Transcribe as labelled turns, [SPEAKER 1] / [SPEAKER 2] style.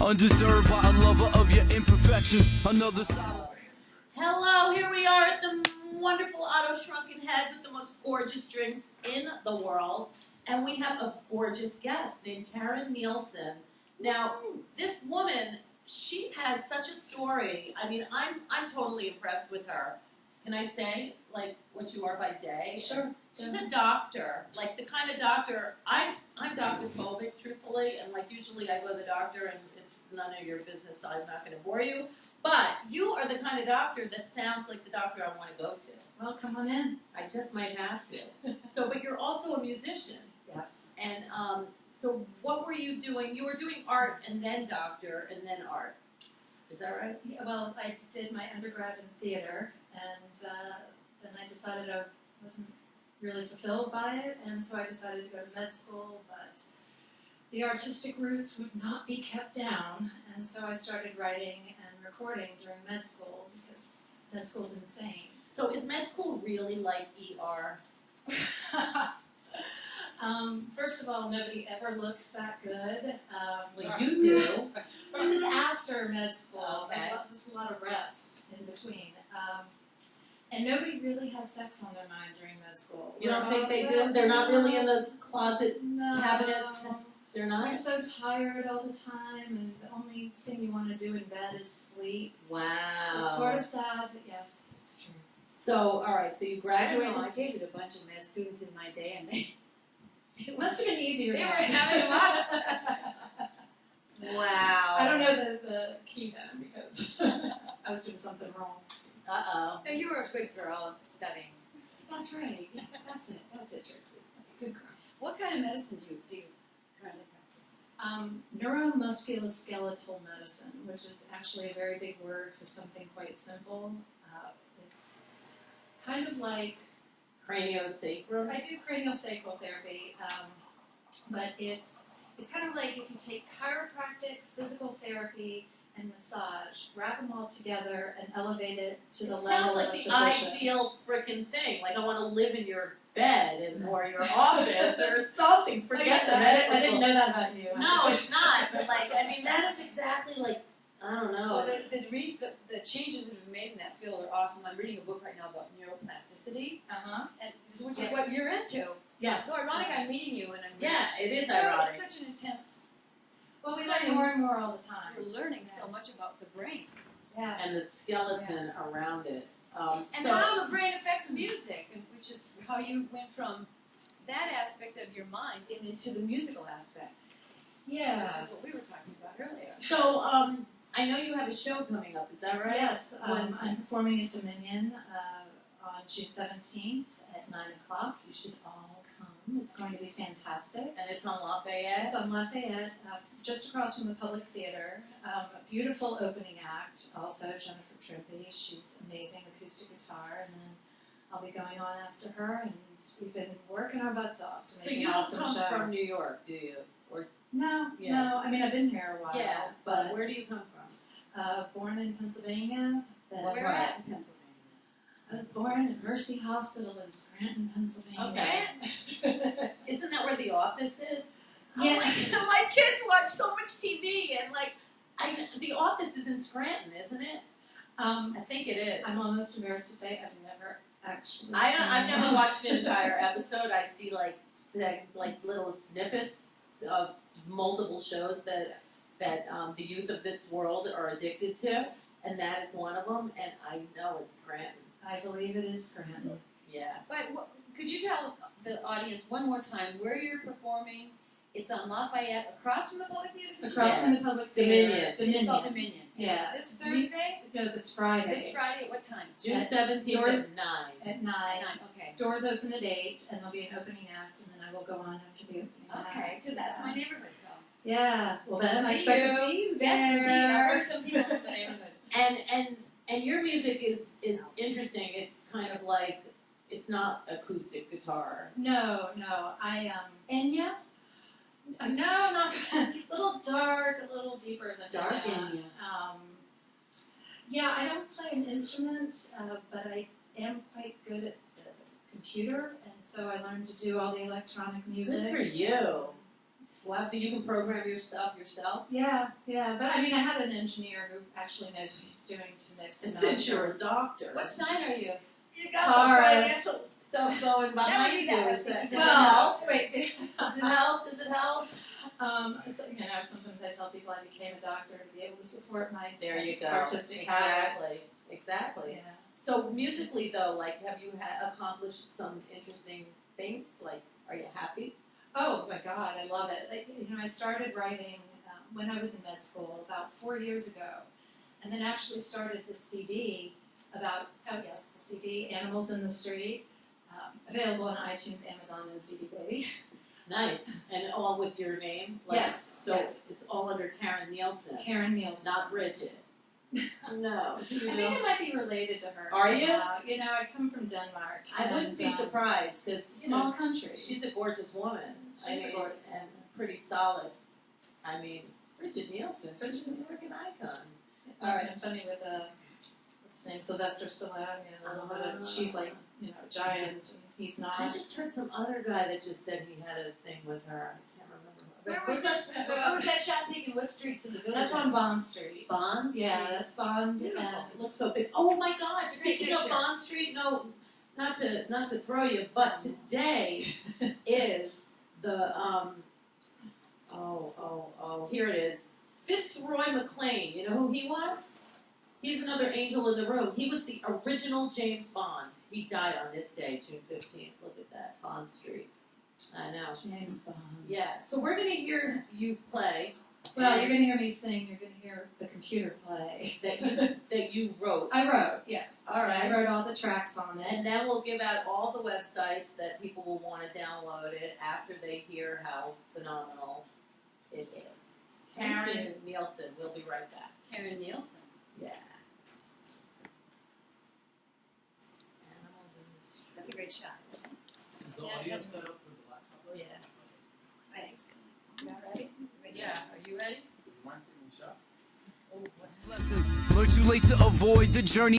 [SPEAKER 1] Undeserved by a lover of your imperfections. Another side.
[SPEAKER 2] Hello, here we are at the wonderful Otto Shrunken Head with the most gorgeous drinks in the world. And we have a gorgeous guest named Karen Nielsen. Now, this woman, she has such a story. I mean, I'm totally impressed with her. Can I say, like, what you are by day?
[SPEAKER 3] Sure.
[SPEAKER 2] She's a doctor, like the kind of doctor, I'm doctor phobic, truthfully, and like usually I go to the doctor and it's none of your business, so I'm not going to bore you. But you are the kind of doctor that sounds like the doctor I want to go to.
[SPEAKER 3] Well, come on in.
[SPEAKER 2] I just might have to. So, but you're also a musician.
[SPEAKER 3] Yes.
[SPEAKER 2] And so what were you doing? You were doing art and then doctor and then art. Is that right?
[SPEAKER 3] Yeah, well, I did my undergrad in theater, and then I decided I wasn't really fulfilled by it, and so I decided to go to med school, but the artistic roots would not be kept down, and so I started writing and recording during med school, because med school's insane.
[SPEAKER 2] So is med school really like ER?
[SPEAKER 3] First of all, nobody ever looks that good.
[SPEAKER 2] Well, you do.
[SPEAKER 3] This is after med school.
[SPEAKER 2] Okay.
[SPEAKER 3] There's a lot of rest in between. And nobody really has sex on their mind during med school.
[SPEAKER 2] You don't think they do? They're not really in those closet cabinets? They're not?
[SPEAKER 3] We're so tired all the time, and the only thing you want to do in bed is sleep.
[SPEAKER 2] Wow.
[SPEAKER 3] It's sort of sad, but yes, it's true.
[SPEAKER 2] So, all right, so you graduated.
[SPEAKER 4] I don't know, I dated a bunch of med students in my day, and
[SPEAKER 3] It must have been easier.
[SPEAKER 4] they
[SPEAKER 3] now.
[SPEAKER 4] were having a lot of sex.
[SPEAKER 2] Wow.
[SPEAKER 3] I don't know the key then, because I was doing something wrong.
[SPEAKER 2] Uh-oh.
[SPEAKER 4] No, you were a good girl studying.
[SPEAKER 3] That's right. Yes, that's it. That's it, Trixie. That's a good girl.
[SPEAKER 4] What kind of medicine do you currently practice?
[SPEAKER 3] Neuromusculoskeletal medicine, which is actually a very big word for something quite simple. It's kind of like
[SPEAKER 2] Craniosacral?
[SPEAKER 3] I do craniosacral therapy, but it's kind of like if you take chiropractic, physical therapy, and massage, wrap them all together, and elevate it to the level
[SPEAKER 2] Sounds like
[SPEAKER 3] of
[SPEAKER 2] the
[SPEAKER 3] physician.
[SPEAKER 2] ideal freaking thing. Like I want to live in your bed or your office or something. Forget the medical.
[SPEAKER 3] I didn't know that about you.
[SPEAKER 2] No, it's not. But like, I mean, that is exactly like, I don't know.
[SPEAKER 4] Well, the changes that have been made in that field are awesome. I'm reading a book right now about neuroplasticity,
[SPEAKER 3] Uh-huh.
[SPEAKER 4] which is what you're into.
[SPEAKER 3] Yes.
[SPEAKER 4] So ironic I'm meeting you, and I'm
[SPEAKER 2] Yeah, it is
[SPEAKER 4] so,
[SPEAKER 2] ironic.
[SPEAKER 4] It's such an intense.
[SPEAKER 3] Well, we
[SPEAKER 4] study.
[SPEAKER 3] learn more and more all the time.
[SPEAKER 4] You're learning so much about the brain
[SPEAKER 3] Yeah.
[SPEAKER 2] And the skeleton around it.
[SPEAKER 4] and
[SPEAKER 2] So,
[SPEAKER 4] how the brain affects music, and which is how you went from that aspect of your mind into the musical aspect,
[SPEAKER 3] Yeah.
[SPEAKER 4] which is what we were talking about earlier.
[SPEAKER 2] so I know you have a show coming up. Is that right?
[SPEAKER 3] Yes,
[SPEAKER 2] When's
[SPEAKER 3] I'm performing at Dominion on June 17th at 9 o'clock. You should all come. It's going to be fantastic.
[SPEAKER 2] And it's on Lafayette.
[SPEAKER 3] It's on Lafayette, just across from the Public Theater. A beautiful opening act, also Jennifer Trippy. She's amazing acoustic guitar, and then I'll be going on after her, and we've been working our butts off to make
[SPEAKER 2] So
[SPEAKER 3] an
[SPEAKER 2] you don't
[SPEAKER 3] awesome
[SPEAKER 2] come
[SPEAKER 3] show.
[SPEAKER 2] from New York, do you? Or
[SPEAKER 3] No,
[SPEAKER 2] Yeah.
[SPEAKER 3] no. I mean, I've been here a while.
[SPEAKER 2] yeah, but where do you come from?
[SPEAKER 3] Born in Pennsylvania. then-
[SPEAKER 2] What
[SPEAKER 4] Where
[SPEAKER 2] part?
[SPEAKER 4] at in Pennsylvania?
[SPEAKER 3] I was born at Mercy Hospital in Scranton, Pennsylvania.
[SPEAKER 2] Okay. Isn't that where the office is?
[SPEAKER 3] Yes.
[SPEAKER 2] Oh my kids watch so much TV, and like, the office is in Scranton, isn't it? I think it is.
[SPEAKER 3] I'm almost embarrassed to say I've never actually
[SPEAKER 2] I've
[SPEAKER 3] seen
[SPEAKER 2] never watched an entire episode. I see like little snippets of multiple shows that the youth of this world are addicted to, and that is one of them. And I know it's Scranton.
[SPEAKER 3] I believe it is Scranton.
[SPEAKER 2] Yeah.
[SPEAKER 4] But could you tell the audience one more time where you're performing? It's on Lafayette, across from the Public Theater?
[SPEAKER 3] Across from the Public Theater.
[SPEAKER 2] Dominion.
[SPEAKER 4] It's called Dominion.
[SPEAKER 3] Yeah.
[SPEAKER 4] It's this Thursday?
[SPEAKER 3] No, this Friday.
[SPEAKER 4] This Friday at what time?
[SPEAKER 2] June
[SPEAKER 3] At
[SPEAKER 2] 17th
[SPEAKER 3] George-
[SPEAKER 2] at 9.
[SPEAKER 3] At 9.
[SPEAKER 4] 9, okay.
[SPEAKER 3] Doors open at 8, and there'll be an opening act, and then I will go on after the opening act.
[SPEAKER 4] Okay, because that's my neighborhood, so.
[SPEAKER 3] Yeah. Well, then I expect to see you
[SPEAKER 4] Yes,
[SPEAKER 3] there.
[SPEAKER 4] indeed. I've heard some people from the neighborhood.
[SPEAKER 2] And your music is interesting. It's kind of like, it's not acoustic guitar.
[SPEAKER 3] No. I
[SPEAKER 4] Enya?
[SPEAKER 3] no, not a little dark, a little deeper than
[SPEAKER 4] Dark
[SPEAKER 3] that.
[SPEAKER 4] Enya.
[SPEAKER 3] Yeah, I don't play an instrument, but I am quite good at the computer, and so I learned to do all the electronic music.
[SPEAKER 2] Good for you. Wow, so you can program your stuff yourself?
[SPEAKER 3] Yeah, but I mean, I had an engineer who actually knows what he's doing to mix and
[SPEAKER 2] And since
[SPEAKER 3] master.
[SPEAKER 2] you're a doctor,
[SPEAKER 4] What sign are you?
[SPEAKER 2] you got
[SPEAKER 3] Taurus.
[SPEAKER 2] the financial stuff going
[SPEAKER 4] That
[SPEAKER 2] behind
[SPEAKER 4] would
[SPEAKER 2] you.
[SPEAKER 4] be that.
[SPEAKER 2] Does it
[SPEAKER 3] Well,
[SPEAKER 2] help?
[SPEAKER 3] wait.
[SPEAKER 2] Does it help? Does it help?
[SPEAKER 3] So, you know, sometimes I tell people I became a doctor to be able to support my
[SPEAKER 2] There you go.
[SPEAKER 3] artistic habit.
[SPEAKER 2] Exactly.
[SPEAKER 3] Yeah.
[SPEAKER 2] So musically though, like, have you accomplished some interesting things? Like, are you happy?
[SPEAKER 3] Oh my God, I love it. Like, you know, I started writing when I was in med school about 4 years ago, and then actually started this CD about, the CD, Animals in the Street, available on iTunes, Amazon, and CD Baby.
[SPEAKER 2] Nice. And all with your name? Like,
[SPEAKER 3] Yes,
[SPEAKER 2] So
[SPEAKER 3] yes.
[SPEAKER 2] it's all under Karen Nielsen,
[SPEAKER 3] Karen Nielsen.
[SPEAKER 2] not Bridget. No. Do you
[SPEAKER 3] I
[SPEAKER 2] know?
[SPEAKER 3] think I might be related to her.
[SPEAKER 2] Are you?
[SPEAKER 3] somehow. You know, I come from Denmark.
[SPEAKER 2] I wouldn't be surprised because
[SPEAKER 3] Small country.
[SPEAKER 2] she's a gorgeous woman.
[SPEAKER 3] She's a gorgeous
[SPEAKER 2] and
[SPEAKER 3] woman.
[SPEAKER 2] pretty solid. I mean, Bridget Nielsen, she's a
[SPEAKER 3] Bridget
[SPEAKER 2] freaking icon.
[SPEAKER 3] It's kind of funny with what's his name, Sylvester Stallone. You know, a little bit of, she's like, you know, giant, and he's not.
[SPEAKER 2] I just heard some other guy that just said he had a thing with her. I can't remember.
[SPEAKER 4] Where was that shot taken? What streets in the village?
[SPEAKER 3] That's on Bond Street.
[SPEAKER 2] Bond Street?
[SPEAKER 3] Yeah, that's Bond.
[SPEAKER 2] Beautiful.
[SPEAKER 3] And
[SPEAKER 2] It looks so big. Oh my God!
[SPEAKER 4] It's a great
[SPEAKER 2] Speaking of
[SPEAKER 4] picture.
[SPEAKER 2] Bond Street, no, not to throw you, but today is the here it is. Fitzroy McLean. You know who he was? He's another angel in the room. He was the original James Bond. He died on this day, June 15th. Look at that, Bond Street. I know.
[SPEAKER 3] James Bond.
[SPEAKER 2] Yeah. So we're gonna hear you play.
[SPEAKER 3] Well, you're going to hear me sing. You're going to hear the computer play.
[SPEAKER 2] that you wrote.
[SPEAKER 3] I wrote, yes.
[SPEAKER 2] All right.
[SPEAKER 3] I wrote all the tracks on it.
[SPEAKER 2] And then we'll give out all the websites that people will want to download it after they hear how phenomenal it is.
[SPEAKER 3] Thank
[SPEAKER 2] Karen
[SPEAKER 3] you.
[SPEAKER 2] Nielsen, we'll be right back.
[SPEAKER 4] Karen Nielsen.
[SPEAKER 2] Yeah. Animals in the Street.
[SPEAKER 4] That's a great shot.
[SPEAKER 5] Is the
[SPEAKER 4] Yeah,
[SPEAKER 5] audio
[SPEAKER 4] that's-
[SPEAKER 5] set up for the laptop?
[SPEAKER 2] Yeah.
[SPEAKER 4] Thanks. You all ready?
[SPEAKER 2] Yeah. Are you ready?
[SPEAKER 5] Mind taking a shot?
[SPEAKER 1] Lesson. Learn too late to avoid the journey.